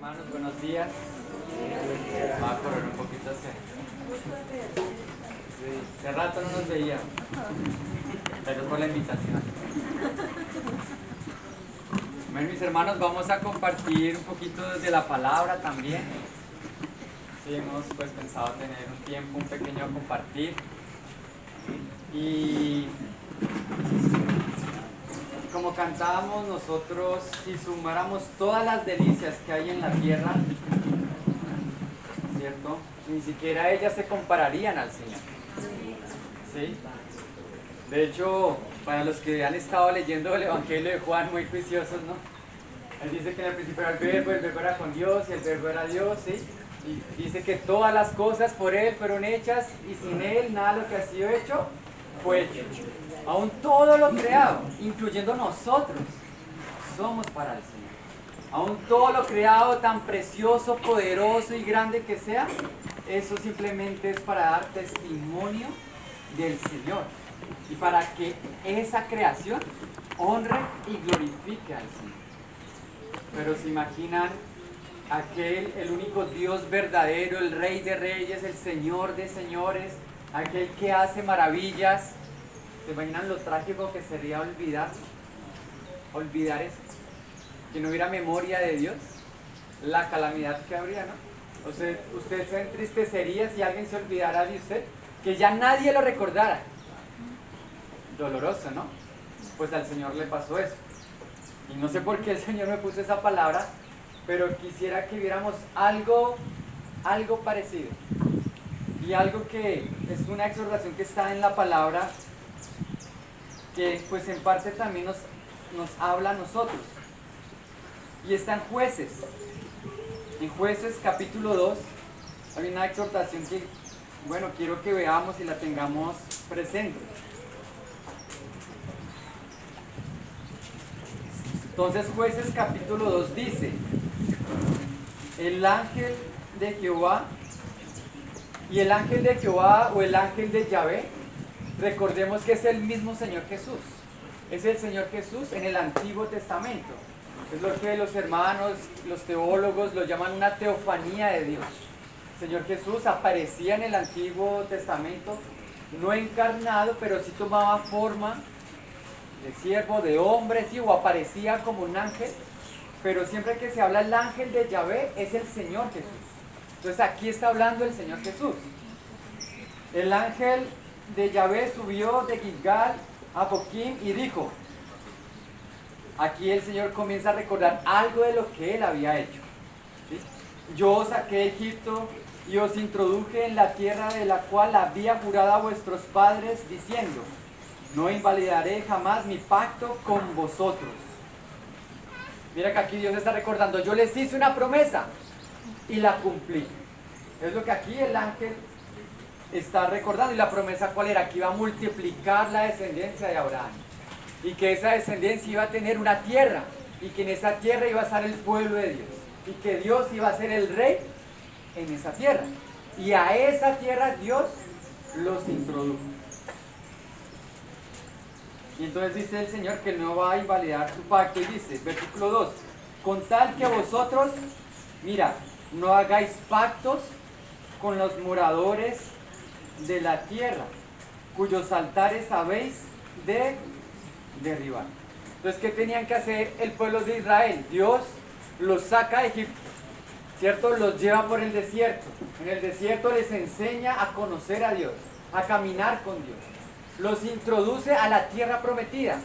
Hermanos, buenos días. Va a correr un poquito hacia. Sí, hace rato no nos veíamos, pero por la invitación. Bueno, mis hermanos, vamos a compartir un poquito de la palabra también. Sí, hemos pues pensado tener un tiempo, un pequeño compartir. Y como cantábamos nosotros, si sumáramos todas las delicias que hay en la tierra, ¿cierto? Ni siquiera ellas se compararían al Señor. ¿Sí? De hecho, para los que han estado leyendo el Evangelio de Juan, muy juiciosos, ¿no? Él dice que en el principio era el verbo era con Dios y el verbo era Dios, ¿sí? Y dice que todas las cosas por Él fueron hechas y sin Él nada de lo que ha sido hecho fue hecho. Aún todo lo creado, incluyendo nosotros, somos para el Señor. Aún todo lo creado, tan precioso, poderoso y grande que sea, eso simplemente es para dar testimonio del Señor. Y para que esa creación honre y glorifique al Señor. Pero se imaginan el único Dios verdadero, el Rey de Reyes, el Señor de Señores, aquel que hace maravillas. ¿Se imaginan lo trágico que sería olvidar eso? Que no hubiera memoria de Dios, la calamidad que habría, ¿no? O sea, usted se entristecería si alguien se olvidara de usted, que ya nadie lo recordara. Doloroso, ¿no? Pues al Señor le pasó eso. Y no sé por qué el Señor me puso esa palabra, pero quisiera que viéramos algo parecido. Y algo que es una exhortación que está en la palabra, que pues en parte también nos habla a nosotros. Y está en Jueces. En Jueces capítulo 2 hay una exhortación que, bueno, quiero que veamos y la tengamos presente. Entonces Jueces capítulo 2 dice: el ángel de Jehová, y el ángel de Jehová o el ángel de Yahvé, recordemos que es el mismo Señor Jesús. Es el Señor Jesús en el Antiguo Testamento. Es lo que los hermanos, los teólogos lo llaman una teofanía de Dios. El Señor Jesús aparecía en el Antiguo Testamento, no encarnado, pero sí tomaba forma de siervo, de hombre, sí, o aparecía como un ángel, pero siempre que se habla el ángel de Yahvé es el Señor Jesús. Entonces aquí está hablando el Señor Jesús. El ángel de Yahvé subió de Gilgal a Boquim y dijo, aquí el Señor comienza a recordar algo de lo que Él había hecho. ¿Sí? Yo os saqué de Egipto y os introduje en la tierra de la cual había jurado a vuestros padres, diciendo, no invalidaré jamás mi pacto con vosotros. Mira que aquí Dios está recordando, yo les hice una promesa y la cumplí. Es lo que aquí el ángel está recordando. ¿Y la promesa cuál era? Que iba a multiplicar la descendencia de Abraham. Y que esa descendencia iba a tener una tierra. Y que en esa tierra iba a estar el pueblo de Dios. Y que Dios iba a ser el rey en esa tierra. Y a esa tierra Dios los introdujo. Y entonces dice el Señor que Él no va a invalidar su pacto. Y dice, versículo 2, con tal que vosotros, mira, no hagáis pactos con los moradores de la tierra, cuyos altares habéis de derribar. Entonces, ¿qué tenían que hacer el pueblo de Israel? Dios los saca de Egipto, ¿cierto? Los lleva por el desierto. En el desierto les enseña a conocer a Dios, a caminar con Dios. Los introduce a la tierra prometida.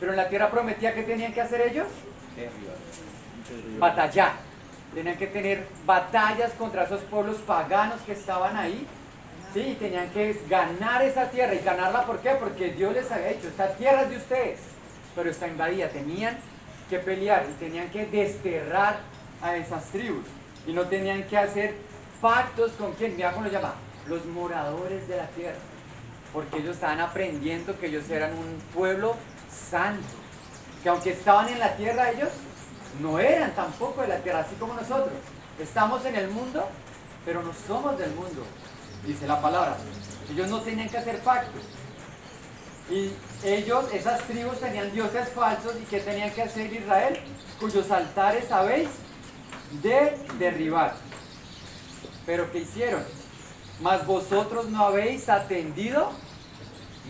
Pero en la tierra prometida, ¿qué tenían que hacer ellos? Batallar. Tenían que tener batallas contra esos pueblos paganos que estaban ahí. Sí, y tenían que ganar esa tierra. ¿Y ganarla por qué? Porque Dios les había dicho, esta tierra es de ustedes, pero está invadida. Tenían que pelear y tenían que desterrar a esas tribus. Y no tenían que hacer pactos con quién. Mira cómo lo llama, los moradores de la tierra. Porque ellos estaban aprendiendo que ellos eran un pueblo santo. Que aunque estaban en la tierra, ellos no eran tampoco de la tierra, así como nosotros. Estamos en el mundo, pero no somos del mundo, dice la palabra. Ellos no tenían que hacer pactos. Y ellos, esas tribus tenían dioses falsos. ¿Y qué tenían que hacer Israel? Cuyos altares habéis de derribar. Pero ¿qué hicieron? Mas vosotros no habéis atendido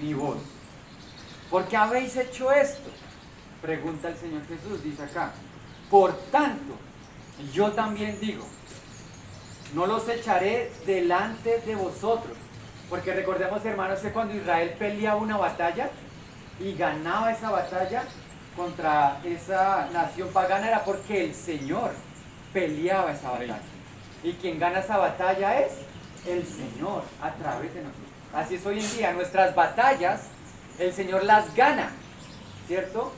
mi voz. ¿Por qué habéis hecho esto? Pregunta el Señor Jesús, dice acá. Por tanto, yo también digo, no los echaré delante de vosotros. Porque recordemos, hermanos, que cuando Israel peleaba una batalla y ganaba esa batalla contra esa nación pagana, era porque el Señor peleaba esa batalla. Y quien gana esa batalla es el Señor a través de nosotros. Así es hoy en día, nuestras batallas, el Señor las gana, ¿cierto?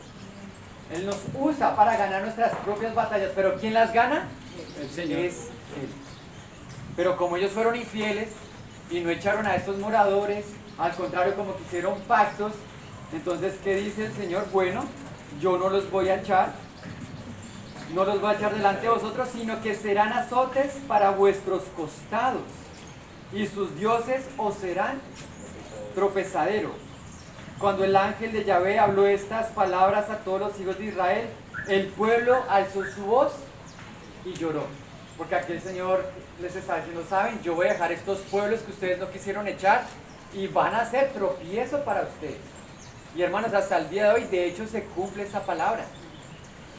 Él nos usa para ganar nuestras propias batallas, pero ¿quién las gana? El Señor. Es Él. Pero como ellos fueron infieles y no echaron a estos moradores, al contrario, como que hicieron pactos, entonces, ¿qué dice el Señor? Bueno, yo no los voy a echar, no los voy a echar delante de vosotros, sino que serán azotes para vuestros costados, y sus dioses os serán tropezadero. Cuando el ángel de Yahvé habló estas palabras a todos los hijos de Israel, el pueblo alzó su voz y lloró. Porque aquí el Señor les está diciendo, saben, yo voy a dejar estos pueblos que ustedes no quisieron echar y van a ser tropiezo para ustedes. Y hermanos, hasta el día de hoy, de hecho, se cumple esa palabra.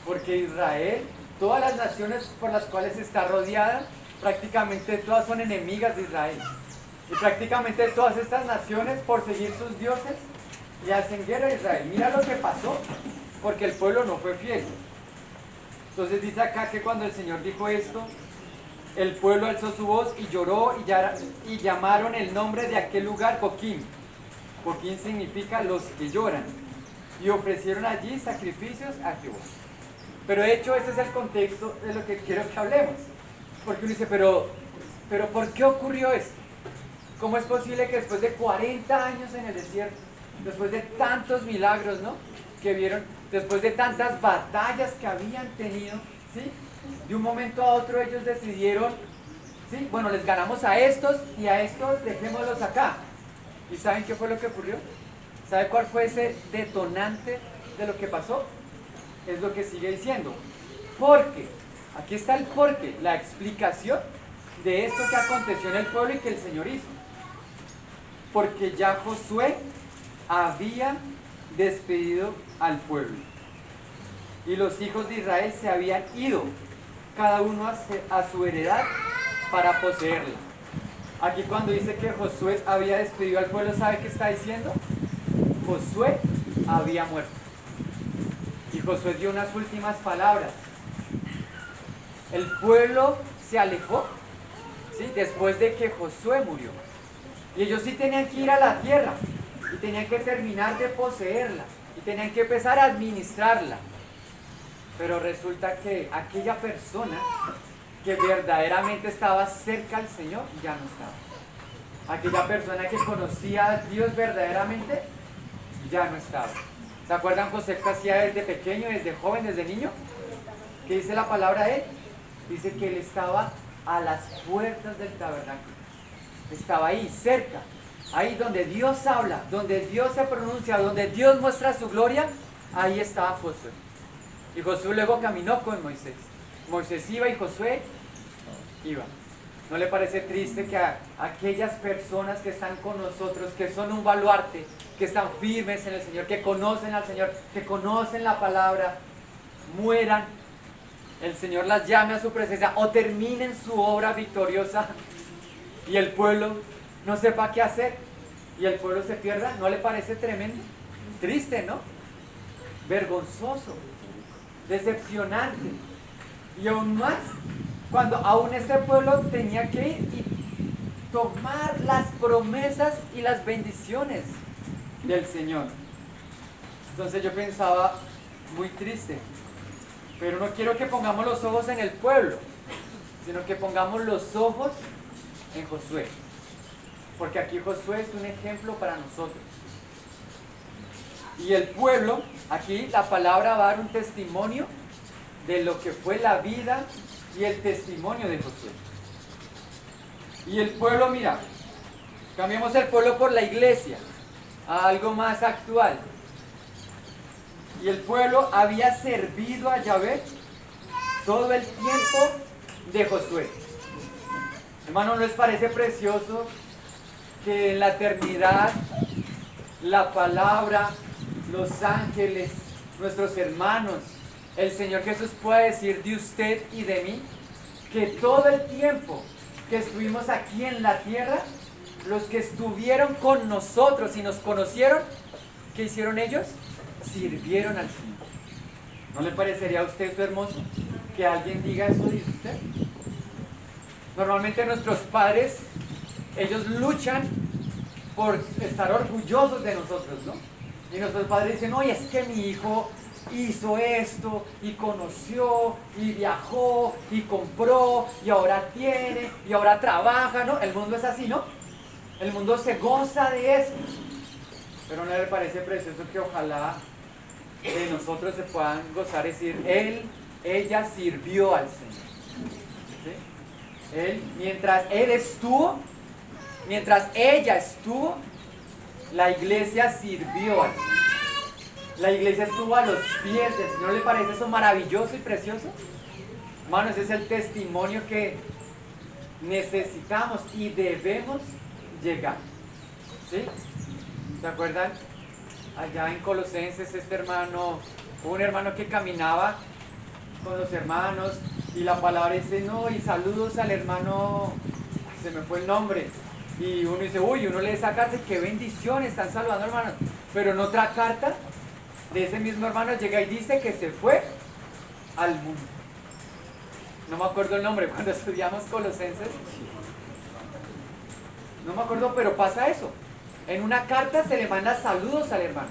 Porque Israel, todas las naciones por las cuales está rodeada, prácticamente todas son enemigas de Israel. Y prácticamente todas estas naciones, por seguir sus dioses, le hacen guerra a Israel. Mira lo que pasó, porque el pueblo no fue fiel. Entonces dice acá que cuando el Señor dijo esto, el pueblo alzó su voz y lloró y llamaron el nombre de aquel lugar Boquim. Boquim significa los que lloran. Y ofrecieron allí sacrificios a Jehová. Pero de hecho ese es el contexto de lo que quiero que hablemos. Porque uno dice, pero ¿por qué ocurrió esto? ¿Cómo es posible que después de 40 años en el desierto, después de tantos milagros, ¿no?, que vieron, después de tantas batallas que habían tenido, ¿sí?, de un momento a otro ellos decidieron, ¿sí?, bueno, les ganamos a estos y a estos dejémoslos acá? ¿Y saben qué fue lo que ocurrió? ¿Sabe cuál fue ese detonante de lo que pasó? Es lo que sigue diciendo. Porque, aquí está el porqué, la explicación de esto que aconteció en el pueblo y que el Señor hizo. Porque ya Josué había despedido al pueblo. Y los hijos de Israel se habían ido, cada uno a su heredad para poseerla. Aquí cuando dice que Josué había despedido al pueblo, ¿sabe qué está diciendo? Josué había muerto. Y Josué dio unas últimas palabras. El pueblo se alejó, ¿sí?, después de que Josué murió. Y ellos sí tenían que ir a la tierra y tenían que terminar de poseerla y tenían que empezar a administrarla. Pero resulta que aquella persona que verdaderamente estaba cerca al Señor ya no estaba. Aquella persona que conocía a Dios verdaderamente ya no estaba. ¿Se acuerdan José que hacía desde pequeño, desde joven, desde niño? ¿Qué dice la palabra de él? Dice que él estaba a las puertas del tabernáculo. Estaba ahí, cerca, ahí donde Dios habla, donde Dios se pronuncia, donde Dios muestra su gloria, ahí estaba Josué. Y Josué luego caminó con Moisés. Moisés iba y Josué iba. ¿No le parece triste que a aquellas personas que están con nosotros, que son un baluarte, que están firmes en el Señor, que conocen al Señor, que conocen la palabra, mueran, el Señor las llame a su presencia o terminen su obra victoriosa y el pueblo no sepa qué hacer y el pueblo se pierda? ¿No le parece tremendo? Triste, ¿no? Vergonzoso, decepcionante. Y aún más, cuando aún este pueblo tenía que ir y tomar las promesas y las bendiciones del Señor. Entonces yo pensaba, muy triste, pero no quiero que pongamos los ojos en el pueblo, sino que pongamos los ojos en Josué, porque aquí Josué es un ejemplo para nosotros. Y el pueblo, aquí la palabra va a dar un testimonio de lo que fue la vida y el testimonio de Josué. Y el pueblo, mira, cambiamos el pueblo por la iglesia, a algo más actual. Y el pueblo había servido a Yahvé todo el tiempo de Josué. Hermano, ¿no les parece precioso que en la eternidad la palabra, los ángeles, nuestros hermanos, el Señor Jesús pueda decir de usted y de mí que todo el tiempo que estuvimos aquí en la tierra, los que estuvieron con nosotros y nos conocieron, ¿qué hicieron ellos? Sirvieron al Señor. ¿No le parecería a usted esto hermoso que alguien diga eso de usted? Normalmente nuestros padres, ellos luchan por estar orgullosos de nosotros, ¿no? Y nuestros padres dicen, oye, es que mi hijo hizo esto, y conoció, y viajó, y compró, y ahora tiene, y ahora trabaja, ¿no? El mundo es así, ¿no? El mundo se goza de eso. Pero ¿no le parece precioso que ojalá de nosotros se puedan gozar y decir, ella sirvió al Señor? ¿Sí? Mientras ella estuvo, la iglesia sirvió al Señor. La iglesia estuvo a los pies del Señor. ¿No le parece eso maravilloso y precioso? Hermanos, ese es el testimonio que necesitamos y debemos llegar. ¿Sí? ¿Se acuerdan? Allá en Colosenses, hubo un hermano que caminaba con los hermanos y la palabra dice, no, y saludos al hermano, se me fue el nombre. Y uno dice, uy, uno lee esa carta y qué bendición, están saludando hermanos. Pero en otra carta de ese mismo hermano llega y dice que se fue al mundo. No me acuerdo el nombre, cuando estudiamos Colosenses. No me acuerdo, pero pasa eso. En una carta se le manda saludos al hermano.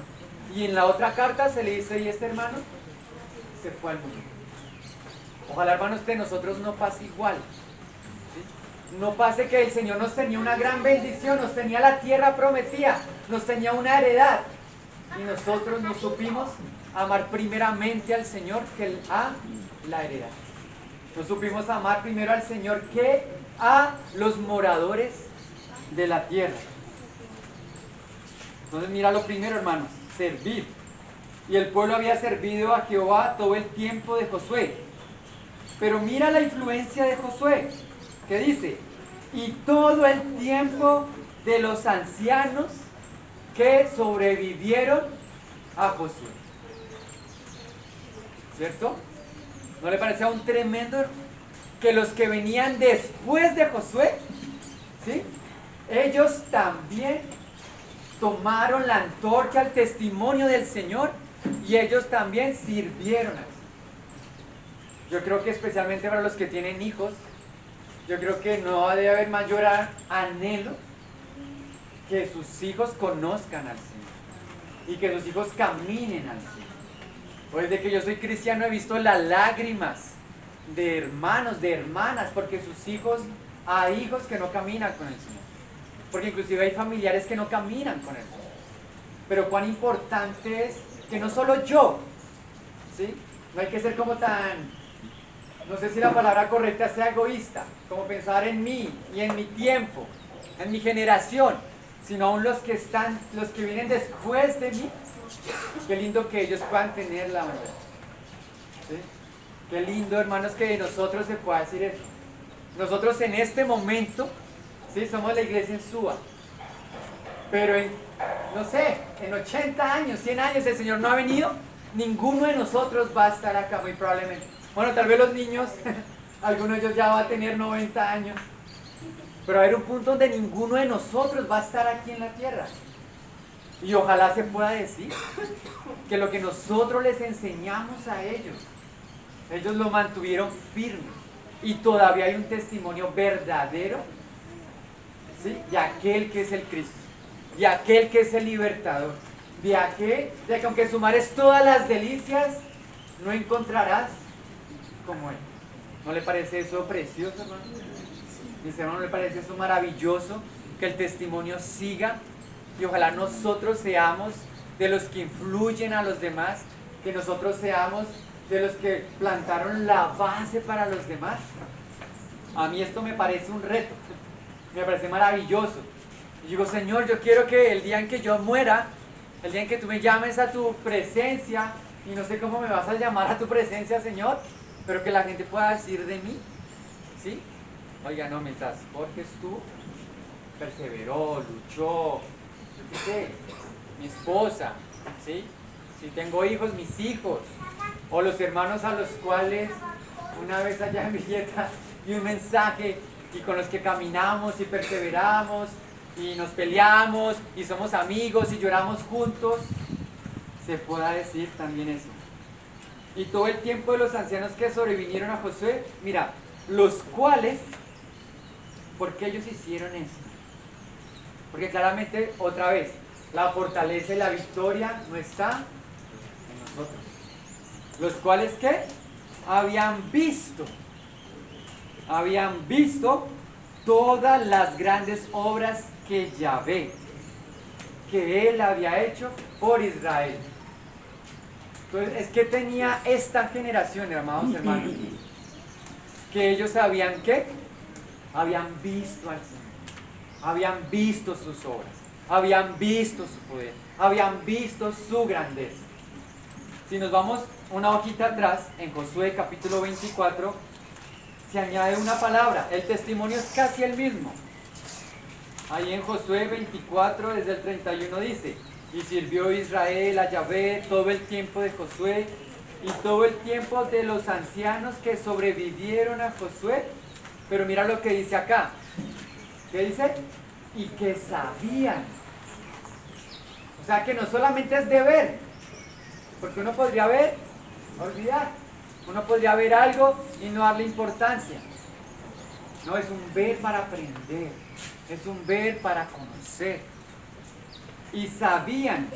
Y en la otra carta se le dice, y este hermano se fue al mundo. Ojalá, hermanos, de nosotros no pase igual. ¿Sí? No pase que el Señor nos tenía una gran bendición, nos tenía la tierra prometida, nos tenía una heredad. Y nosotros no supimos amar primeramente al Señor que a la heredad. No supimos amar primero al Señor que a los moradores de la tierra. Entonces mira lo primero, hermanos, servir. Y el pueblo había servido a Jehová todo el tiempo de Josué. Pero mira la influencia de Josué, que dice, y todo el tiempo de los ancianos que sobrevivieron a Josué. ¿Cierto? ¿No le parecía un tremendo que los que venían después de Josué, ¿sí? Ellos también tomaron la antorcha, el testimonio del Señor, y ellos también sirvieron a Él? Yo creo que especialmente para los que tienen hijos, yo creo que no debe haber mayor anhelo que sus hijos conozcan al Señor y que sus hijos caminen al Señor. Pues desde que yo soy cristiano he visto las lágrimas de hermanos, de hermanas, porque sus hijos, hay hijos que no caminan con el Señor, porque inclusive hay familiares que no caminan con el Señor. Pero cuán importante es que no solo yo, ¿sí? No hay que ser como tan, no sé si la palabra correcta sea egoísta, como pensar en mí y en mi tiempo, en mi generación, sino aún los que vienen después de mí. Qué lindo que ellos puedan tener la verdad. ¿Sí? Qué lindo, hermanos, que de nosotros se pueda decir eso. Nosotros en este momento, ¿sí? Somos la iglesia en Suba. Pero no sé, en 80 años, 100 años el Señor no ha venido, ninguno de nosotros va a estar acá muy probablemente. Bueno, tal vez los niños, alguno de ellos ya va a tener 90 años. Pero va a haber un punto donde ninguno de nosotros va a estar aquí en la tierra. Y ojalá se pueda decir que lo que nosotros les enseñamos a ellos lo mantuvieron firme. Y todavía hay un testimonio verdadero, ¿sí? De aquel que es el Cristo, de aquel que es el libertador, de que aunque sumares todas las delicias, no encontrarás como Él. ¿No le parece eso precioso, hermano? Mis hermanos, ¿no le parece eso maravilloso? Que el testimonio siga. Y ojalá nosotros seamos de los que influyen a los demás, que nosotros seamos de los que plantaron la base para los demás. A mí esto me parece un reto, me parece maravilloso. Y digo, Señor, yo quiero que el día en que yo muera, el día en que tú me llames a tu presencia, y no sé cómo me vas a llamar a tu presencia, Señor, pero que la gente pueda decir de mí, ¿sí? Oiga, no, mientras Jorge estuvo, perseveró, luchó, yo qué sé, mi esposa, ¿sí? Si tengo hijos, mis hijos, o los hermanos a los cuales una vez allá en Villeta y un mensaje y con los que caminamos y perseveramos y nos peleamos y somos amigos y lloramos juntos, se pueda decir también eso. Y todo el tiempo de los ancianos que sobrevinieron a Josué, mira, los cuales, ¿por qué ellos hicieron eso? Porque claramente, otra vez, la fortaleza y la victoria no está en nosotros. Los cuales, ¿qué? Habían visto todas las grandes obras que Yahvé, que él había hecho por Israel. Entonces, es que tenía esta generación, amados hermanos, que ellos sabían que habían visto al Señor, habían visto sus obras, habían visto su poder, habían visto su grandeza. Si nos vamos una hojita atrás, en Josué capítulo 24, se añade una palabra, el testimonio es casi el mismo. Ahí en Josué 24, desde el 31 dice: y sirvió Israel a Yahvé todo el tiempo de Josué y todo el tiempo de los ancianos que sobrevivieron a Josué. Pero mira lo que dice acá. ¿Qué dice? Y que sabían. O sea que no solamente es de ver, porque uno podría ver, olvidar. Uno podría ver algo y no darle importancia. No, es un ver para aprender, es un ver para conocer. Y sabían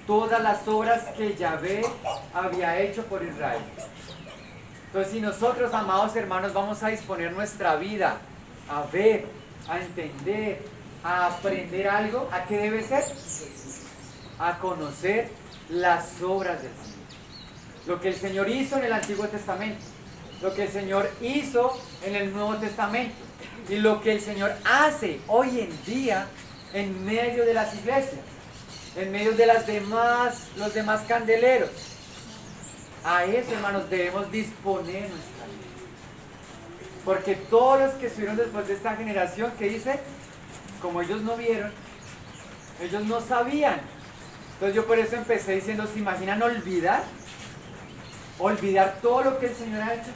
todas las obras que Yahvé había hecho por Israel. Entonces, si nosotros, amados hermanos, vamos a disponer nuestra vida a ver, a entender, a aprender algo, ¿a qué debe ser? A conocer las obras del Señor. Lo que el Señor hizo en el Antiguo Testamento, lo que el Señor hizo en el Nuevo Testamento y lo que el Señor hace hoy en día en medio de las iglesias, en medio de los demás candeleros. A eso, hermanos, debemos disponer nuestra vida. Porque todos los que estuvieron después de esta generación, ¿qué dice? Como ellos no vieron, ellos no sabían. Entonces yo por eso empecé diciendo, ¿se imaginan olvidar? Olvidar todo lo que el Señor ha hecho.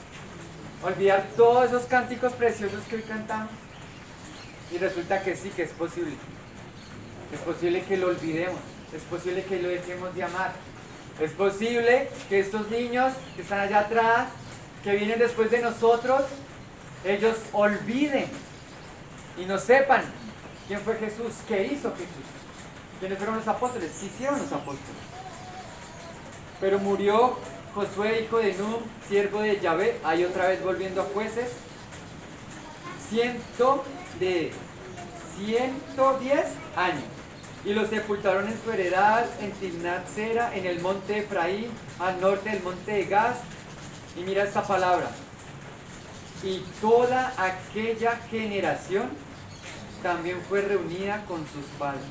Olvidar todos esos cánticos preciosos que hoy cantamos. Y resulta que sí, que es posible. Es posible que lo olvidemos. Es posible que lo dejemos de amar. Es posible que estos niños que están allá atrás, que vienen después de nosotros, ellos olviden y no sepan quién fue Jesús, qué hizo Jesús, quiénes fueron los apóstoles, qué hicieron los apóstoles. Pero murió Josué, hijo de Nun, siervo de Yahvé, ahí otra vez volviendo a Jueces, 110 años. Y lo sepultaron en su heredad, en Timnat Sera, en el monte de Efraín, al norte del monte de Gaz. Y mira esta palabra. Y toda aquella generación también fue reunida con sus padres.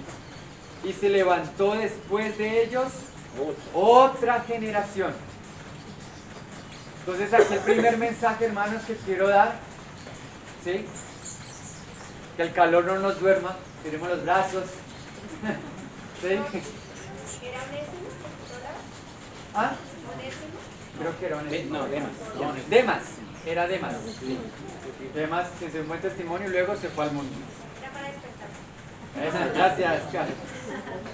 Y se levantó después de ellos otra generación. Entonces aquí el primer mensaje, hermanos, que quiero dar, ¿sí? Que el calor no nos duerma, tiremos los brazos. ¿Sí? ¿Era Onésimo? ¿Ah? ¿Onésimo? Creo que era Onésimo. No, Demas. Demas, era Demas. Demas, que es un buen testimonio y luego se fue al mundo. Era para despertar. Eso, gracias, Carlos.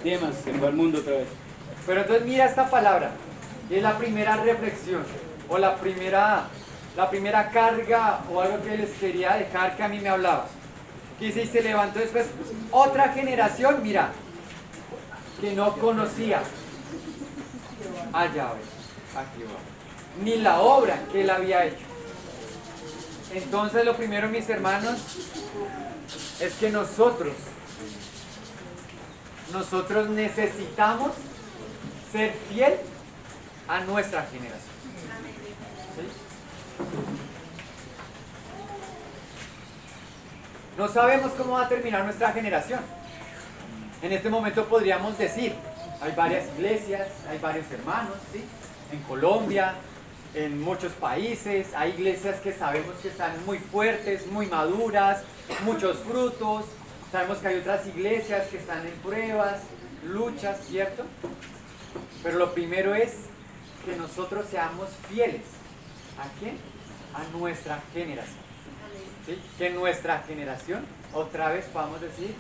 Demas, se fue al mundo otra vez. Pero entonces mira esta palabra, y es la primera reflexión, o la primera carga, o algo que les quería dejar que a mí me hablaba. Que dice, y se levantó después otra generación, mira, que no conocía a Yahvé, a Jehová, ni la obra que él había hecho. Entonces lo primero, mis hermanos, es que nosotros necesitamos ser fiel a nuestra generación. ¿Sí? No sabemos cómo va a terminar nuestra generación. En este momento podríamos decir, hay varias iglesias, hay varios hermanos, ¿sí? En Colombia, en muchos países, hay iglesias que sabemos que están muy fuertes, muy maduras, muchos frutos, sabemos que hay otras iglesias que están en pruebas, luchas, ¿cierto? Pero lo primero es que nosotros seamos fieles. ¿A quién? A nuestra generación. ¿Sí? Que en nuestra generación, otra vez podamos decir,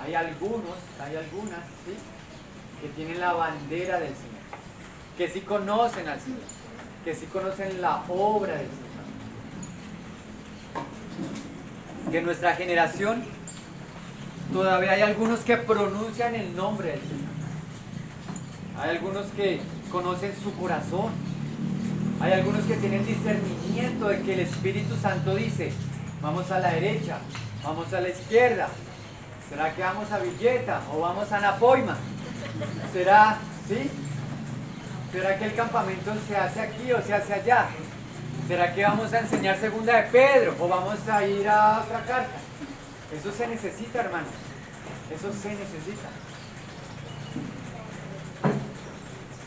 hay algunos, hay algunas, ¿sí? Que tienen la bandera del Señor, que sí conocen al Señor, que sí conocen la obra del Señor. Que en nuestra generación todavía hay algunos que pronuncian el nombre del Señor. Hay algunos que conocen su corazón. Hay algunos que tienen discernimiento de que el Espíritu Santo dice, vamos a la derecha, vamos a la izquierda. ¿Será que vamos a Villeta o vamos a Napoima? ¿Será, sí? ¿Será que el campamento se hace aquí o se hace allá? ¿Será que vamos a enseñar segunda de Pedro o vamos a ir a otra carta? Eso se necesita, hermanos. Eso se necesita.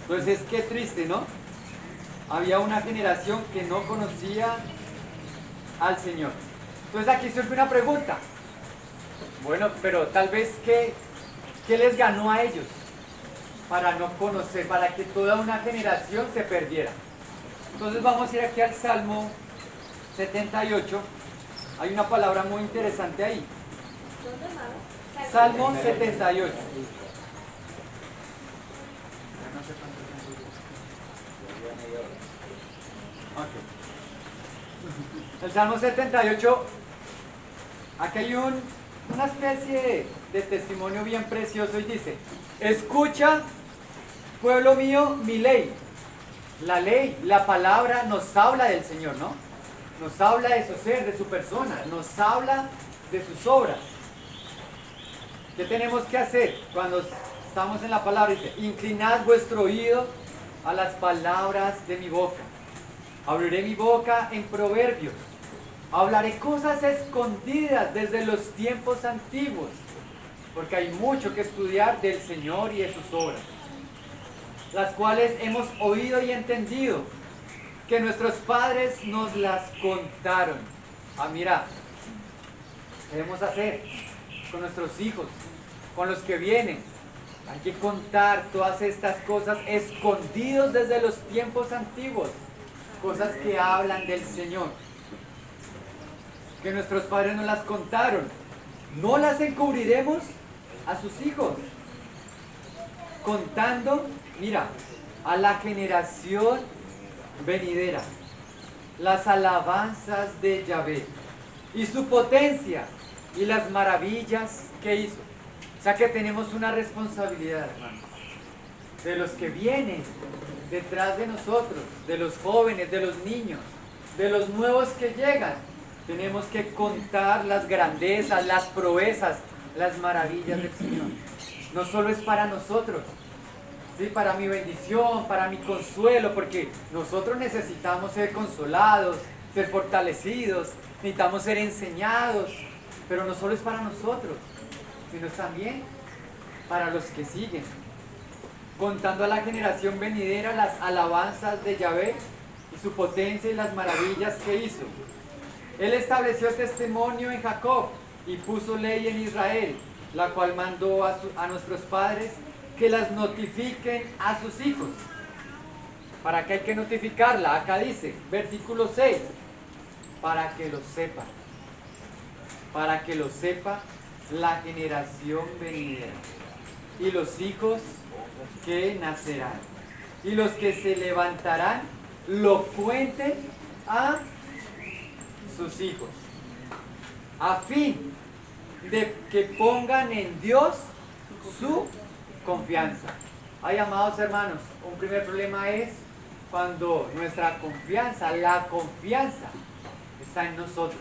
Entonces, qué triste, ¿no? Había una generación que no conocía al Señor. Entonces aquí surge una pregunta. Bueno, pero tal vez ¿qué les ganó a ellos para no conocer, para que toda una generación se perdiera? Entonces vamos a ir aquí al Salmo 78. Hay una palabra muy interesante ahí. ¿Dónde, hermano? Salmo 78. El Salmo 78, aquí hay una especie de testimonio bien precioso y dice, escucha, pueblo mío, mi ley. La ley, la palabra nos habla del Señor, ¿no? Nos habla de su ser, de su persona, nos habla de sus obras. ¿Qué tenemos que hacer cuando estamos en la palabra? Dice, inclinad vuestro oído a las palabras de mi boca. Abriré mi boca en proverbios. Hablaré cosas escondidas desde los tiempos antiguos, porque hay mucho que estudiar del Señor y de sus obras, las cuales hemos oído y entendido, que nuestros padres nos las contaron. Ah, mira, ¿qué debemos hacer con nuestros hijos, con los que vienen? Hay que contar todas estas cosas escondidos desde los tiempos antiguos, cosas que hablan del Señor, que nuestros padres nos las contaron. No las encubriremos a sus hijos, contando, mira, a la generación venidera las alabanzas de Yahvé y su potencia y las maravillas que hizo. O sea que tenemos una responsabilidad, hermanos, de los que vienen detrás de nosotros, de los jóvenes, de los niños, de los nuevos que llegan. Tenemos que contar las grandezas, las proezas, las maravillas del Señor. No solo es para nosotros, ¿sí? Para mi bendición, para mi consuelo, porque nosotros necesitamos ser consolados, ser fortalecidos, necesitamos ser enseñados, pero no solo es para nosotros, sino también para los que siguen. Contando a la generación venidera las alabanzas de Yahvé y su potencia y las maravillas que hizo. Él estableció testimonio en Jacob y puso ley en Israel, la cual mandó a nuestros padres que las notifiquen a sus hijos. ¿Para qué hay que notificarla? Acá dice, versículo 6, para que lo sepa. Para que lo sepa la generación venidera y los hijos que nacerán y los que se levantarán lo cuenten a sus hijos, a fin de que pongan en Dios su confianza. Ay, amados hermanos, un primer problema es cuando nuestra confianza, la confianza está en nosotros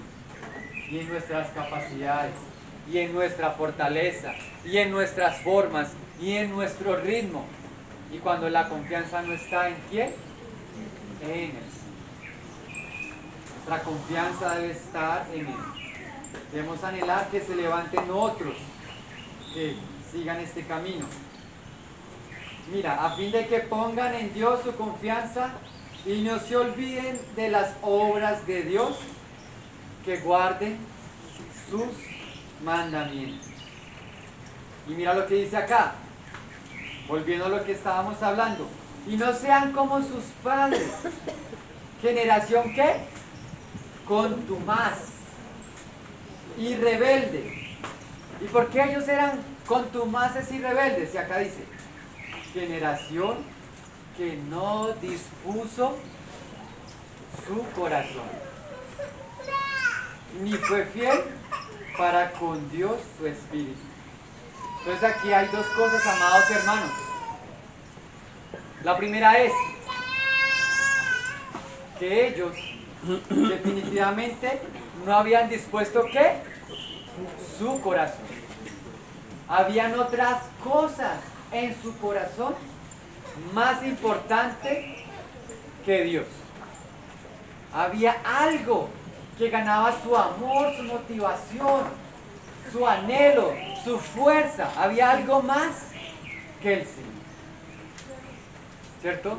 y en nuestras capacidades y en nuestra fortaleza y en nuestras formas y en nuestro ritmo. Y cuando la confianza no está en quién, en Él. Nuestra confianza debe estar en Él. Debemos anhelar que se levanten otros que sigan este camino. Mira, a fin de que pongan en Dios su confianza Y no se olviden de las obras de Dios, que guarden sus mandamientos. Y mira lo que dice acá, volviendo a lo que estábamos hablando. Y no sean como sus padres. ¿Generación qué? Contumaz y rebelde. ¿Y por qué ellos eran contumaces y rebeldes? Y acá dice, generación que no dispuso su corazón, ni fue fiel para con Dios su espíritu. Entonces aquí hay dos cosas, amados hermanos. La primera es que ellos definitivamente no habían dispuesto ¿qué? Su corazón. Habían otras cosas en su corazón más importante que Dios. Había algo que ganaba su amor, su motivación, su anhelo, su fuerza. Había algo más que el Señor. ¿Cierto?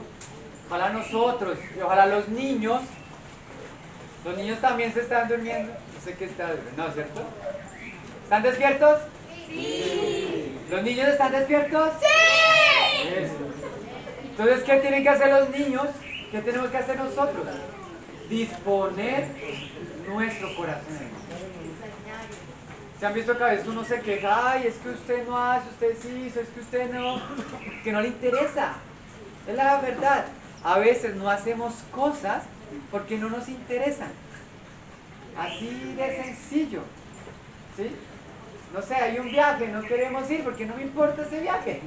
Ojalá nosotros y ojalá los niños también se están durmiendo. No sé qué está durmiendo, ¿no? ¿Cierto? ¿Están despiertos? Sí. ¿Los niños están despiertos? Sí. Eso. Entonces, ¿qué tienen que hacer los niños? ¿Qué tenemos que hacer nosotros? Disponer nuestro corazón. ¿Se han visto que a veces uno se queja? Ay, es que usted no hace, usted sí hizo, es que usted no, que no le interesa. Es la verdad. A veces no hacemos cosas porque no nos interesan. Así de sencillo. ¿Sí? No sé, hay un viaje, no queremos ir porque no me importa ese viaje.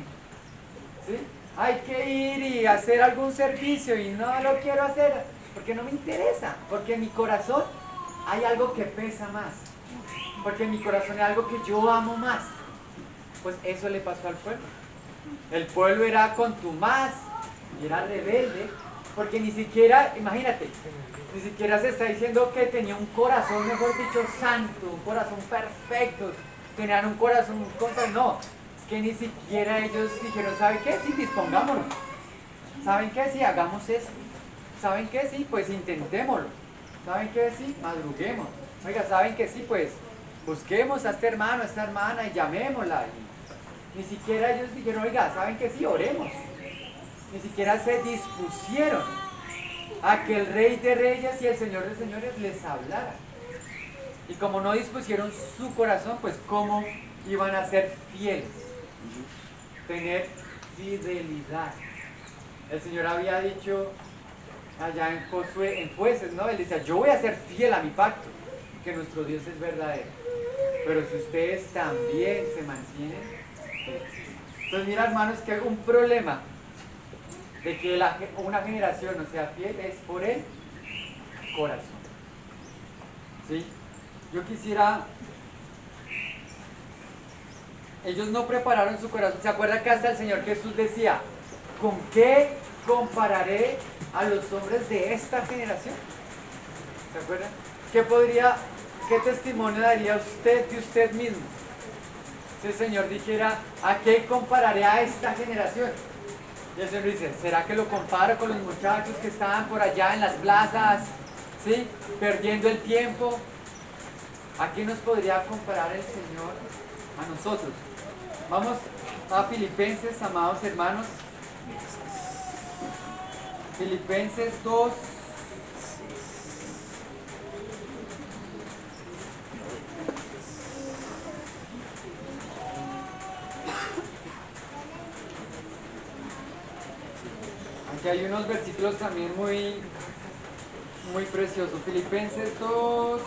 ¿Sí? Hay que ir y hacer algún servicio y no lo quiero hacer porque no me interesa. Porque en mi corazón hay algo que pesa más. Porque en mi corazón hay algo que yo amo más. Pues eso le pasó al pueblo. El pueblo era contumaz y era rebelde, porque ni siquiera, imagínate, ni siquiera se está diciendo que tenía un corazón, mejor dicho, santo, un corazón perfecto, tenían un corazón, no, que ni siquiera ellos dijeron, ¿saben qué? Sí, dispongámonos. ¿Saben qué? Sí, hagamos esto. ¿Saben qué? Sí, pues intentémoslo. ¿Saben qué? Sí, madruguemos. Oiga, ¿saben qué? Sí, pues busquemos a este hermano, a esta hermana y llamémosla. Y ni siquiera ellos dijeron, oiga, ¿saben qué? Sí, oremos. Ni siquiera se dispusieron a que el Rey de Reyes y el Señor de Señores les hablara. Y como no dispusieron su corazón, pues ¿cómo iban a ser fieles? Tener fidelidad. El Señor había dicho allá en Josué, en Jueces, ¿no? Él decía, yo voy a ser fiel a mi pacto, que nuestro Dios es verdadero. Pero si ustedes también se mantienen fieles. Entonces mira, hermanos, que hay un problema de que una generación no sea fiel es por el corazón. ¿Sí? Yo quisiera... Ellos no prepararon su corazón. ¿Se acuerda que hasta el Señor Jesús decía, ¿con qué compararé a los hombres de esta generación? ¿Se acuerda? ¿Qué testimonio daría usted de usted mismo? Si el Señor dijera, ¿a qué compararé a esta generación? Y el Señor dice, ¿será que lo comparo con los muchachos que estaban por allá en las plazas, ¿sí? Perdiendo el tiempo? ¿A qué nos podría comparar el Señor a nosotros? Vamos a Filipenses, amados hermanos. Filipenses 2. Aquí hay unos versículos también muy preciosos. Filipenses 2.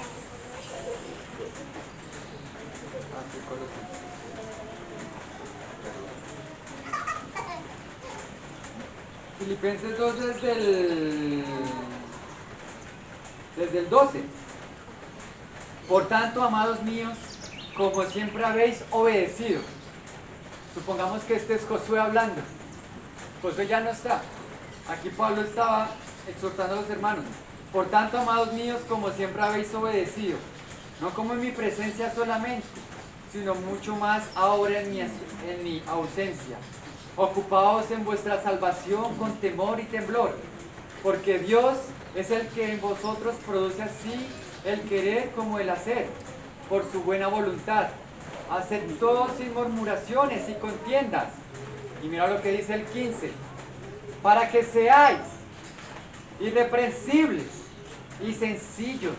Filipenses 2 desde el 12. Por tanto, amados míos, como siempre habéis obedecido. Supongamos que este es Josué hablando. Josué ya no está. Aquí Pablo estaba exhortando a los hermanos. Por tanto, amados míos, como siempre habéis obedecido, no como en mi presencia solamente, sino mucho más ahora en mi ausencia. Ocupaos en vuestra salvación con temor y temblor, porque Dios es el que en vosotros produce así el querer como el hacer, por su buena voluntad. Haced todo sin murmuraciones y contiendas. Y mira lo que dice el 15. Para que seáis irreprensibles y sencillos,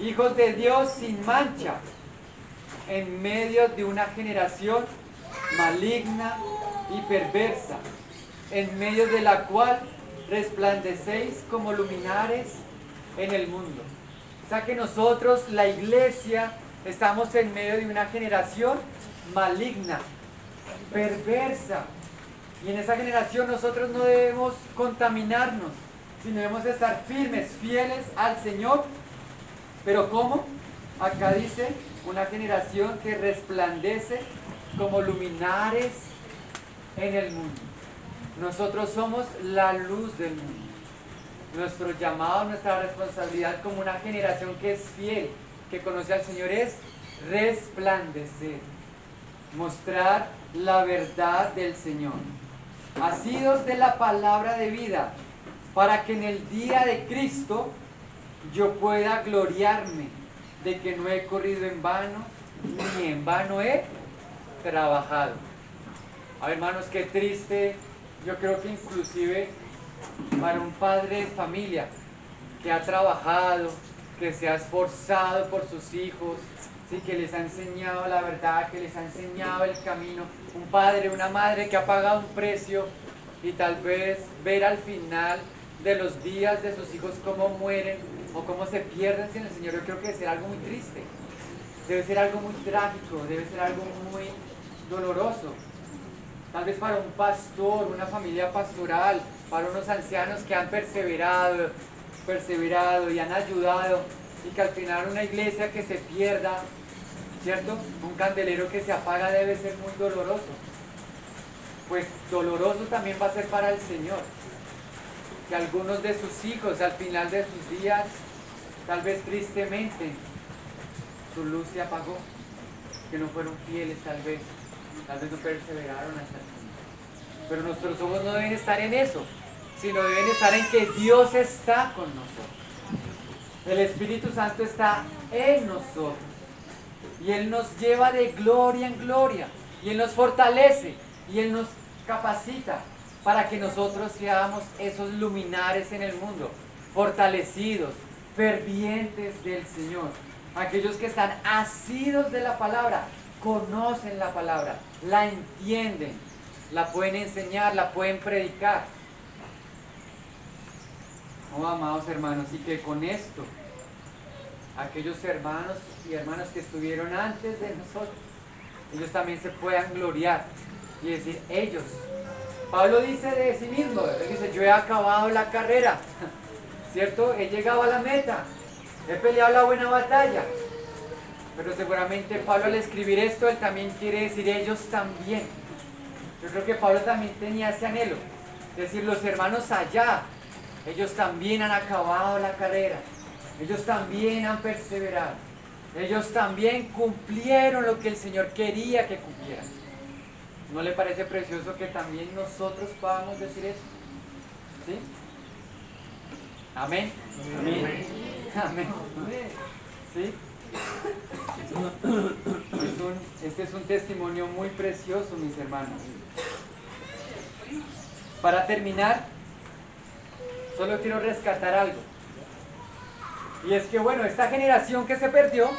hijos de Dios sin mancha, en medio de una generación maligna y perversa, en medio de la cual resplandecéis como luminares en el mundo. O sea que nosotros, la iglesia, estamos en medio de una generación maligna, perversa. Y en esa generación nosotros no debemos contaminarnos, sino debemos estar firmes, fieles al Señor. ¿Pero cómo? Acá dice, una generación que resplandece como luminares en el mundo. Nosotros somos la luz del mundo. Nuestro llamado, nuestra responsabilidad como una generación que es fiel, que conoce al Señor, es resplandecer, mostrar la verdad del Señor. Asidos de la palabra de vida, para que en el día de Cristo yo pueda gloriarme de que no he corrido en vano, ni en vano he trabajado. A ver, hermanos, qué triste. Yo creo que inclusive para un padre de familia que ha trabajado, que se ha esforzado por sus hijos, ¿sí? Que les ha enseñado la verdad, que les ha enseñado el camino, un padre, una madre que ha pagado un precio, y tal vez ver al final de los días de sus hijos cómo mueren o cómo se pierden sin el Señor, yo creo que debe ser algo muy triste, debe ser algo muy trágico, debe ser algo muy doloroso. Tal vez para un pastor, una familia pastoral, para unos ancianos que han perseverado y han ayudado, y que al final una iglesia que se pierda, ¿cierto? Un candelero que se apaga debe ser muy doloroso. Pues doloroso también va a ser para el Señor, que algunos de sus hijos al final de sus días, tal vez tristemente, su luz se apagó, que no fueron fieles tal vez no perseveraron hasta el final. Pero nuestros ojos no deben estar en eso, sino deben estar en que Dios está con nosotros. El Espíritu Santo está en nosotros. Y Él nos lleva de gloria en gloria. Y Él nos fortalece. Y Él nos capacita para que nosotros seamos esos luminares en el mundo. Fortalecidos, fervientes del Señor. Aquellos que están asidos de la palabra, conocen la palabra, la entienden, la pueden enseñar, la pueden predicar. Oh, amados hermanos, y que con esto, aquellos hermanos y hermanas que estuvieron antes de nosotros, ellos también se puedan gloriar y decir, ellos. Pablo dice de sí mismo, él dice, yo he acabado la carrera, ¿cierto? He llegado a la meta, he peleado la buena batalla. Pero seguramente Pablo al escribir esto, él también quiere decir ellos también. Yo creo que Pablo también tenía ese anhelo, es decir, los hermanos allá, ellos también han acabado la carrera, ellos también han perseverado, ellos también cumplieron lo que el Señor quería que cumplieran. ¿No le parece precioso que también nosotros podamos decir eso? ¿Sí? Amén. Amén. Amén. ¿Sí? Este es un testimonio muy precioso, mis hermanos. Para terminar, solo quiero rescatar algo. Y es que, bueno, esta generación que se perdió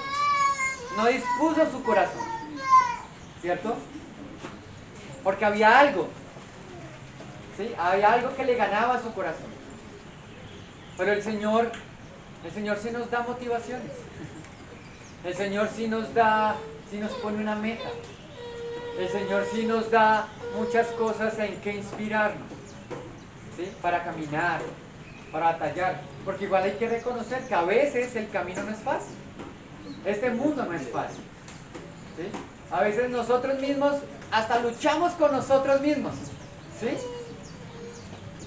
no dispuso su corazón, ¿cierto? Porque había algo, ¿sí? Había algo que le ganaba a su corazón. Pero el Señor sí nos da motivaciones. El Señor sí nos pone una meta. El Señor sí nos da muchas cosas en que inspirarnos, ¿sí? Para caminar, para batallar. Porque igual hay que reconocer que a veces el camino no es fácil. Este mundo no es fácil, ¿sí? A veces nosotros mismos hasta luchamos con nosotros mismos, ¿sí?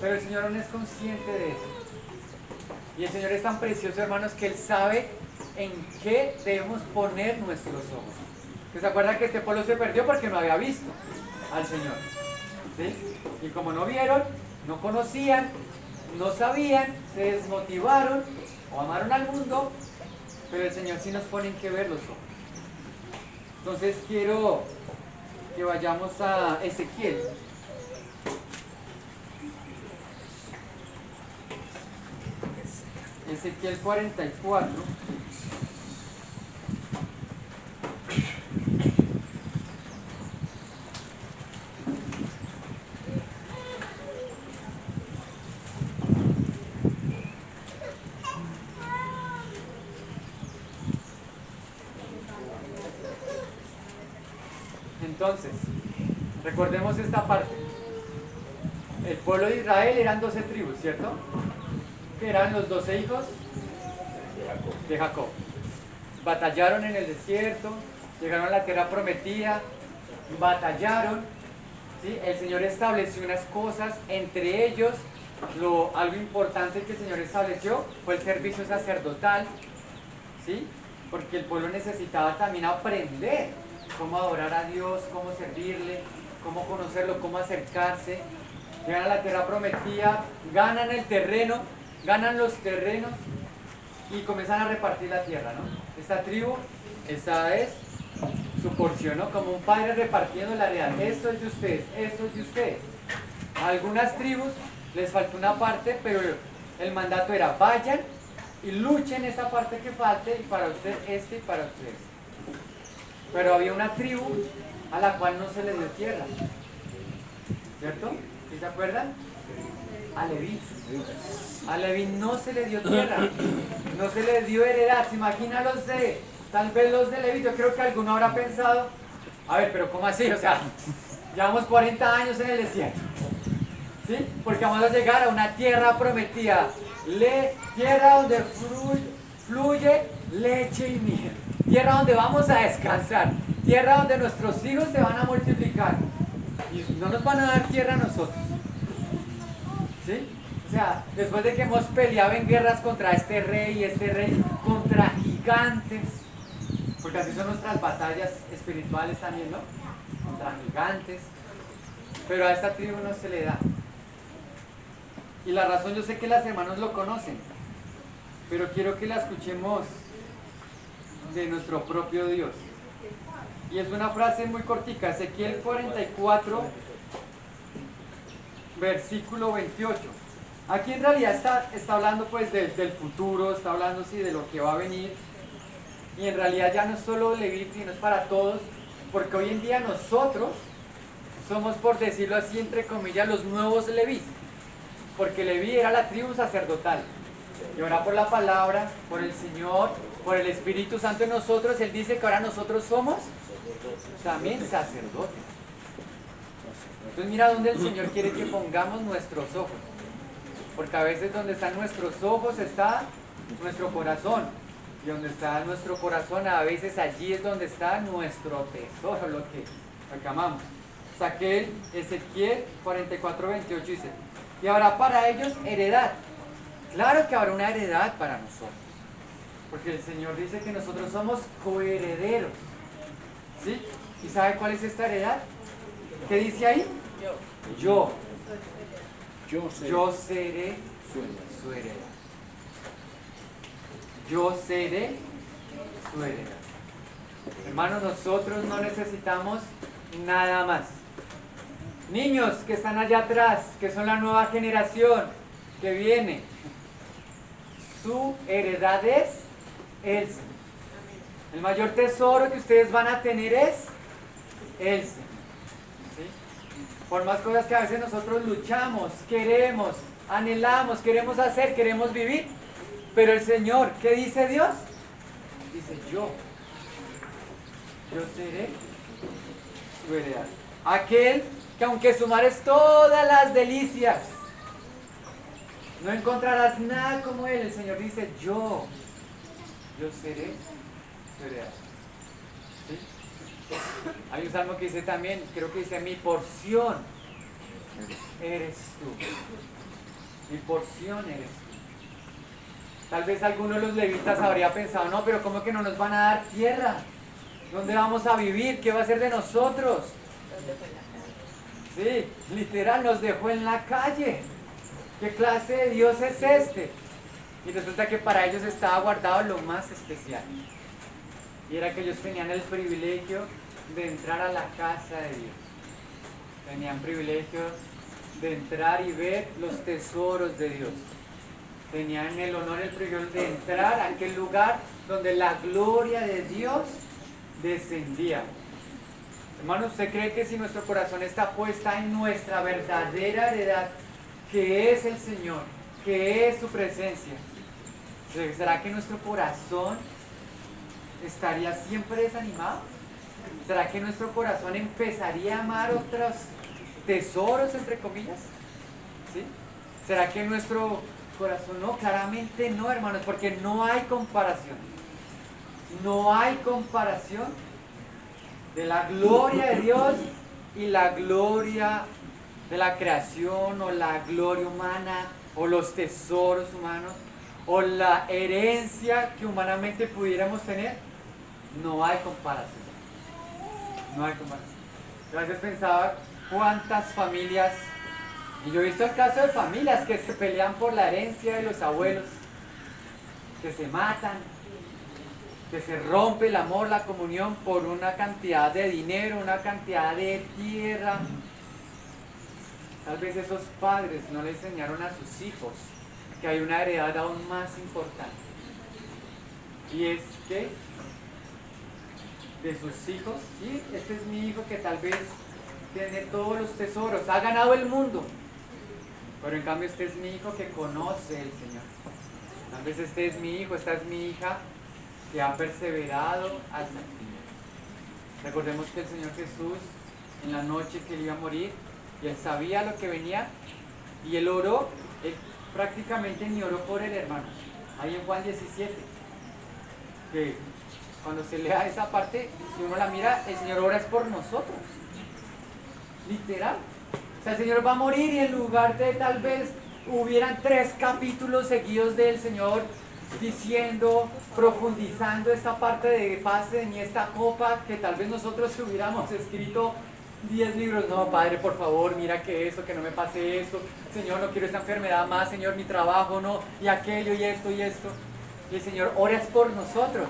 Pero el Señor no es consciente de eso. Y el Señor es tan precioso, hermanos, que Él sabe en qué debemos poner nuestros ojos. ¿Se acuerdan que este pueblo se perdió porque no había visto al Señor? ¿Sí? Y como no vieron, no conocían, no sabían, se desmotivaron o amaron al mundo, pero el Señor sí nos pone en que ver los ojos. Entonces quiero que vayamos a Ezequiel. Ezequiel 44. Entonces, recordemos esta parte. El pueblo de Israel eran 12 tribus, ¿cierto? Que eran los 12 hijos de Jacob. Batallaron en el desierto, llegaron a la tierra prometida, batallaron, ¿sí? El Señor estableció unas cosas, entre ellos, algo importante que el Señor estableció fue el servicio sacerdotal, ¿sí? Porque el pueblo necesitaba también aprender cómo adorar a Dios, cómo servirle, cómo conocerlo, cómo acercarse. Llegan a la tierra prometida, ganan el terreno, ganan los terrenos y comienzan a repartir la tierra, ¿no? Esta tribu, esa es su porción, ¿no? Como un padre repartiendo la heredad. Esto es de ustedes, esto es de ustedes. A algunas tribus les faltó una parte, pero el mandato era vayan y luchen esa parte que falte y para usted este y para ustedes. Pero había una tribu a la cual no se le dio tierra, ¿cierto? ¿Sí se acuerdan? A Leví. A Leví no se le dio tierra, no se le dio heredad. ¿Se imagina tal vez los de Leví? Yo creo que alguno habrá pensado, a ver, pero ¿cómo así? O sea, llevamos 40 años en el desierto, ¿sí? Porque vamos a llegar a una tierra prometida, tierra donde fluye leche y miel, tierra donde vamos a descansar, tierra donde nuestros hijos se van a multiplicar y no nos van a dar tierra a nosotros, ¿sí? O sea, después de que hemos peleado en guerras contra este rey, contra gigantes, porque así son nuestras batallas espirituales también, ¿no? Contra gigantes, pero a esta tribu no se le da. Y la razón yo sé que las hermanos lo conocen, pero quiero que la escuchemos de nuestro propio Dios. Y es una frase muy cortica, Ezequiel 44, versículo 28. Aquí en realidad está hablando pues del futuro, está hablando sí, de lo que va a venir. Y en realidad ya no es solo Leví, sino es para todos, porque hoy en día nosotros somos, por decirlo así, entre comillas, los nuevos Leví. Porque Leví era la tribu sacerdotal. Y ahora por la palabra, por el Señor, por el Espíritu Santo en nosotros, Él dice que ahora nosotros somos también sacerdotes. Entonces mira dónde el Señor quiere que pongamos nuestros ojos. Porque a veces donde están nuestros ojos está nuestro corazón. Y donde está nuestro corazón, a veces allí es donde está nuestro tesoro, lo que amamos. Saqué Ezequiel 44, 28 dice, y habrá para ellos heredad. Claro que habrá una heredad para nosotros. Porque el Señor dice que nosotros somos coherederos. ¿Sí? ¿Y sabe cuál es esta heredad? ¿Qué dice ahí? Yo seré su heredad. Yo seré su heredad. Hermanos, nosotros no necesitamos nada más. Niños que están allá atrás, que son la nueva generación que viene, su heredad es el Señor. El mayor tesoro que ustedes van a tener es el Señor. ¿Sí? Por más cosas que a veces nosotros luchamos, queremos, anhelamos, queremos hacer, queremos vivir, pero el Señor, ¿qué dice Dios? Dice yo seré su heredad. Aquel que aunque sumares todas las delicias, no encontrarás nada como Él. El Señor dice, yo seré su heredad. ¿Sí? Hay un salmo que dice también, creo que dice, mi porción eres tú. Mi porción eres tú. Tal vez alguno de los levitas habría pensado, no, pero ¿cómo que no nos van a dar tierra? ¿Dónde vamos a vivir? ¿Qué va a ser de nosotros? Sí, literal, nos dejó en la calle. ¿qué clase de Dios es este? Y resulta que para ellos estaba guardado lo más especial. Y era que ellos tenían el privilegio de entrar a la casa de Dios. Tenían privilegio de entrar y ver los tesoros de Dios. Tenían el honor y el privilegio de entrar a aquel lugar donde la gloria de Dios descendía. Hermano, ¿usted cree que si nuestro corazón está puesta en nuestra verdadera heredad, que es el Señor, que es su presencia, será que nuestro corazón estaría siempre desanimado? ¿Será que nuestro corazón empezaría a amar otros tesoros, entre comillas? ¿Sí? ¿Será que nuestro corazón no? Claramente no, hermanos, porque no hay comparación. No hay comparación de la gloria de Dios y la gloria de la creación, o la gloria humana, o los tesoros humanos, o la herencia que humanamente pudiéramos tener. No hay comparación. No hay comparación. Yo a veces pensaba cuántas familias, y yo he visto el caso de familias que se pelean por la herencia de los abuelos, que se matan, que se rompe el amor, la comunión por una cantidad de dinero, una cantidad de tierra. Tal vez esos padres no le enseñaron a sus hijos que hay una heredad aún más importante. Y es que de sus hijos, sí, este es mi hijo que tal vez tiene todos los tesoros, ha ganado el mundo, pero en cambio este es mi hijo que conoce el Señor. Tal vez este es mi hijo, esta es mi hija que ha perseverado hasta el final. Recordemos que el Señor Jesús, en la noche que él iba a morir, y él sabía lo que venía, y él oró, él prácticamente ni oró por el hermano. Ahí en Juan 17, que cuando se lea esa parte, si uno la mira, el Señor ora es por nosotros. Literal. O sea, el Señor va a morir y en lugar de tal vez hubieran 3 capítulos seguidos del Señor diciendo, profundizando esta parte de pasen y esta copa, que tal vez nosotros hubiéramos escrito 10 libros. No, Padre, por favor, mira que eso, que no me pase esto. Señor, no quiero esta enfermedad más. Señor, mi trabajo, no. Y aquello, y esto, y esto. Y el Señor ora es por nosotros.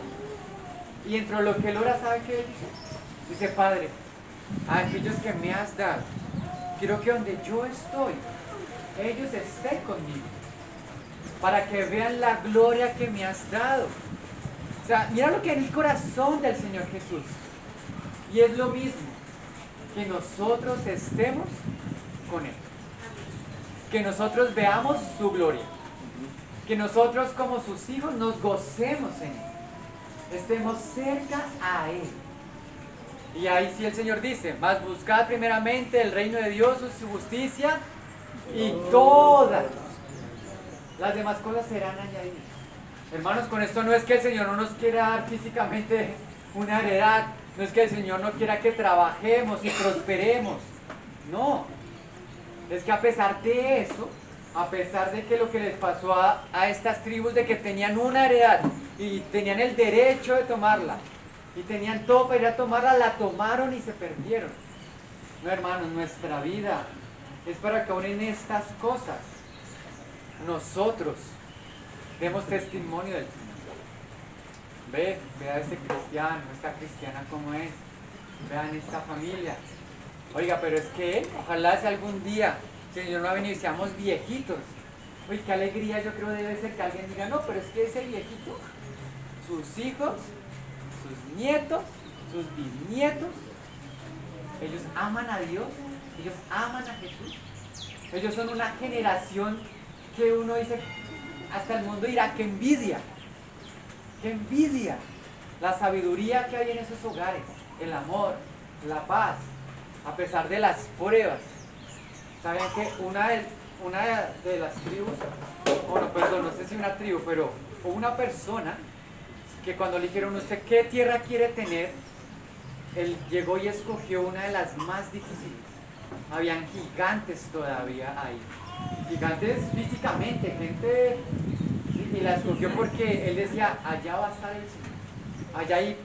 Y entre lo que él ora, ¿sabe qué dice? Dice, Padre, a aquellos que me has dado, quiero que donde yo estoy, ellos estén conmigo, para que vean la gloria que me has dado. O sea, mira lo que es el corazón del Señor Jesús. Y es lo mismo, que nosotros estemos con Él. Que nosotros veamos su gloria. Que nosotros como sus hijos nos gocemos en Él. Estemos cerca a Él. Y ahí sí el Señor dice, mas buscad primeramente el reino de Dios, su justicia, y todas las demás cosas serán añadidas. Hermanos, con esto no es que el Señor no nos quiera dar físicamente una heredad, no es que el Señor no quiera que trabajemos y prosperemos, no. Es que a pesar de eso, a pesar de que lo que les pasó a estas tribus, de que tenían una heredad y tenían el derecho de tomarla, y tenían todo para ir a tomarla, la tomaron y se perdieron. No, hermanos, nuestra vida es para que aún en estas cosas nosotros demos testimonio del Señor. Vea a este cristiano, esta cristiana como es. Vean esta familia. Oiga, pero es que ojalá si algún día el Señor no ha venido y seamos viejitos. Uy, qué alegría yo creo debe ser que alguien diga, no, pero es que ese viejito, sus hijos, sus nietos, sus bisnietos, ellos aman a Dios, ellos aman a Jesús. Ellos son una generación que uno dice, hasta el mundo dirá, que envidia la sabiduría que hay en esos hogares, el amor, la paz, a pesar de las pruebas. ¿Saben que una de las tribus, bueno, perdón, no sé si una tribu, pero hubo una persona que cuando le dijeron, ¿usted qué tierra quiere tener? Él llegó y escogió una de las más difíciles. Habían gigantes todavía ahí. Gigantes físicamente, gente, y la escogió porque él decía, allá va a estar el Señor. Allá ahí.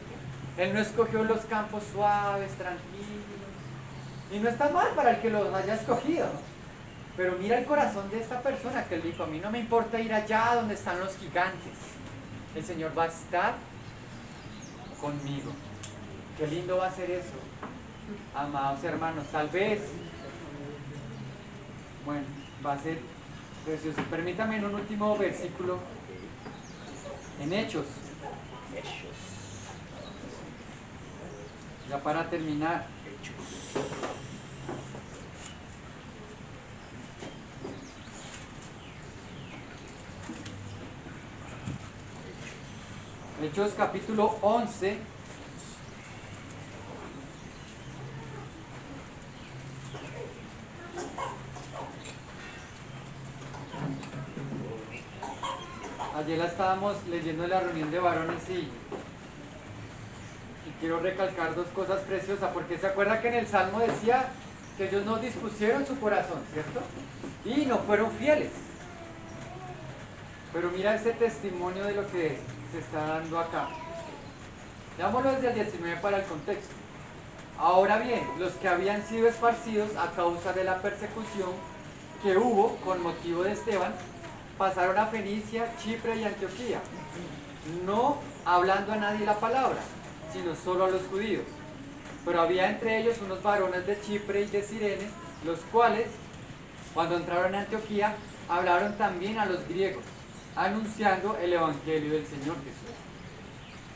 Él no escogió los campos suaves, tranquilos. Y no está mal para el que los haya escogido. Pero mira el corazón de esta persona que él dijo, a mí no me importa ir allá donde están los gigantes. El Señor va a estar conmigo. Qué lindo va a ser eso, amados hermanos. Tal vez, bueno, va a ser precioso. Permítame en un último versículo, en Hechos, ya para terminar. Hechos capítulo 11. Ayer la estábamos leyendo en la reunión de varones y quiero recalcar dos cosas preciosas, porque se acuerda que en el Salmo decía que ellos no dispusieron su corazón, ¿cierto? Y no fueron fieles. Pero mira ese testimonio de lo que se está dando acá. Veámoslo desde el 19 para el contexto. Ahora bien, los que habían sido esparcidos a causa de la persecución que hubo con motivo de Esteban, pasaron a Fenicia, Chipre y Antioquía, no hablando a nadie la palabra, sino solo a los judíos. Pero había entre ellos unos varones de Chipre y de Cirene, los cuales, cuando entraron a Antioquía, hablaron también a los griegos, anunciando el evangelio del Señor Jesús.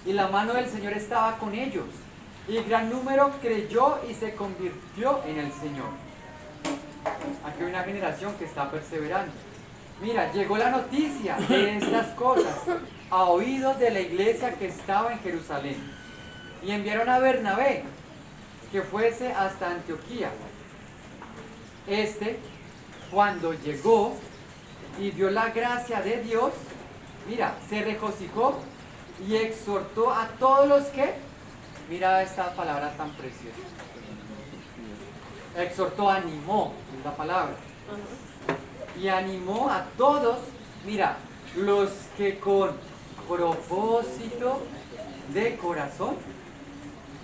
Y la mano del Señor estaba con ellos, y gran número creyó y se convirtió en el Señor. Aquí hay una generación que está perseverando. Mira, llegó la noticia de estas cosas a oídos de la iglesia que estaba en Jerusalén. Y enviaron a Bernabé, que fuese hasta Antioquía. Cuando llegó y vio la gracia de Dios, mira, se regocijó y exhortó a todos los que, mira esta palabra tan preciosa. Exhortó, animó, es la palabra. Y animó a todos, mira, los que con propósito de corazón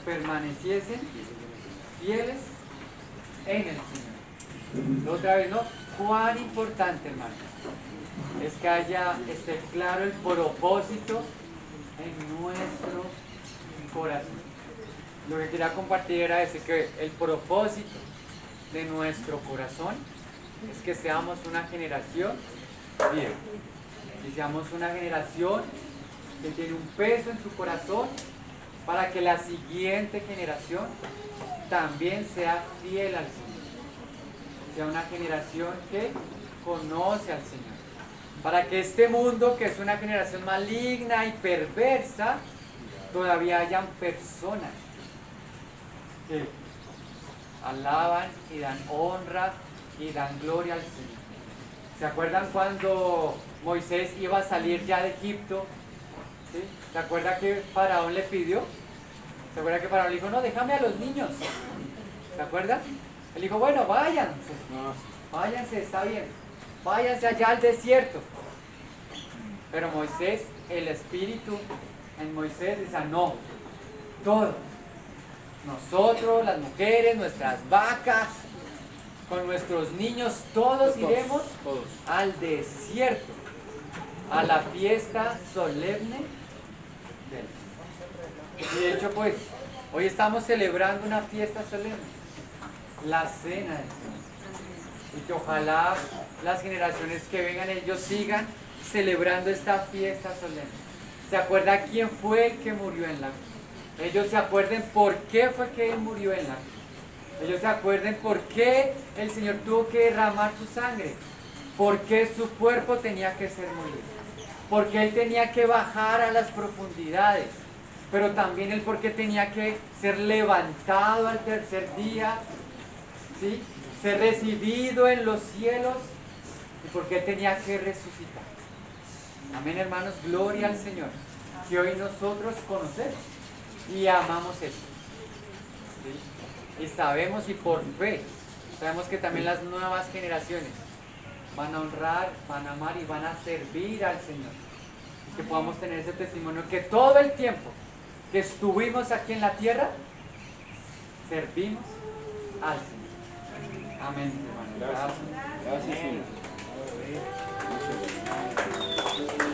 permaneciesen fieles en el Señor. Otra vez, ¿no? Cuán importante, hermano, es que esté claro el propósito en nuestro corazón. Lo que quería compartir era ese, que el propósito de nuestro corazón es que seamos una generación viva, que seamos una generación que tiene un peso en su corazón para que la siguiente generación también sea fiel al Señor, sea una generación que conoce al Señor, para que este mundo, que es una generación maligna y perversa, todavía hayan personas que alaban y dan honra y dan gloria al Señor. ¿Se acuerdan cuando Moisés iba a salir ya de Egipto? ¿Sí? ¿Se acuerda que Faraón le pidió? ¿Se acuerda que Faraón le dijo, no, déjame a los niños? ¿Se acuerdan? Él dijo, bueno, váyanse, está bien, váyanse allá al desierto. Pero Moisés, el espíritu en Moisés dice, no, todos, nosotros, las mujeres, nuestras vacas, con nuestros niños, todos iremos al desierto, a la fiesta solemne del Señor. Y de hecho, pues, hoy estamos celebrando una fiesta solemne, la cena del Señor. Y que ojalá las generaciones que vengan, ellos sigan celebrando esta fiesta solemne. ¿Se acuerda quién fue el que murió en la cruz? Ellos se acuerden por qué fue que Él murió en la cruz. Ellos se acuerden por qué el Señor tuvo que derramar su sangre, por qué su cuerpo tenía que ser molido, por qué Él tenía que bajar a las profundidades, pero también el por qué tenía que ser levantado al tercer día, ¿sí? Ser recibido en los cielos, y por qué tenía que resucitar. Amén, hermanos, gloria al Señor, que hoy nosotros conocemos y amamos esto. ¿Sí? Y sabemos, y por fe, sabemos que también las nuevas generaciones van a honrar, van a amar y van a servir al Señor. Y que podamos tener ese testimonio que todo el tiempo que estuvimos aquí en la tierra, servimos al Señor. Amén, hermano. Gracias. Gracias. Gracias, Señor. Muchas gracias.